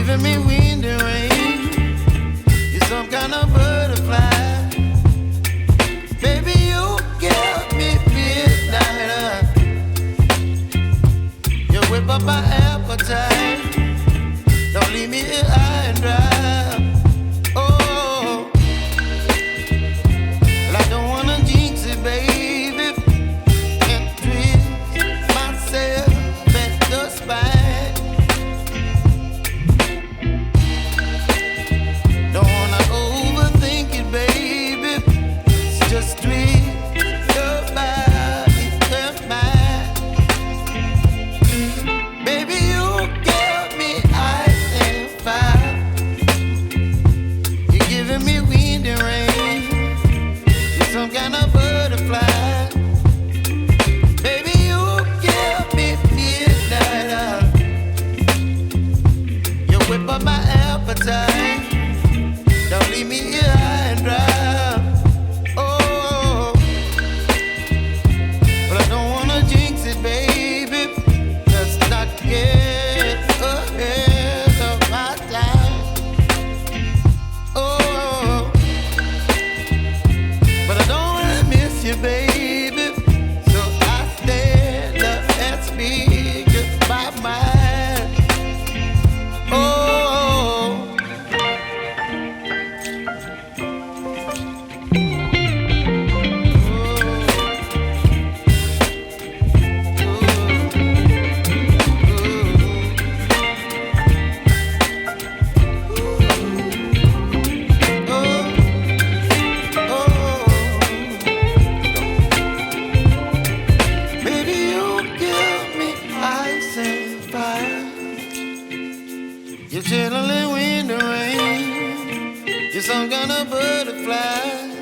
giving me wind and rain. You're some kind of butterfly. Baby, you give me midnight. You whip up my appetite. Don't leave me here high and dry. Oh, well, I don't wanna jinx it, baby, and twist myself at the spine. Don't wanna overthink it, baby. It's just twist your body and mine. Baby, you give me ice and fire. You're giving me wind and rain. You're some kind of butterfly. Baby, you give me midnight. You whip up my appetite. Don't leave me here high and dry. Oh, but I don't wanna jinx it, baby. Let's not get ahead of my time. Oh, but I don't wanna miss you, baby. So I stand up and speak my mind. Oh. Baby, you give me ice and fire. You're chilling in wind and rain. You're some kind of butterfly.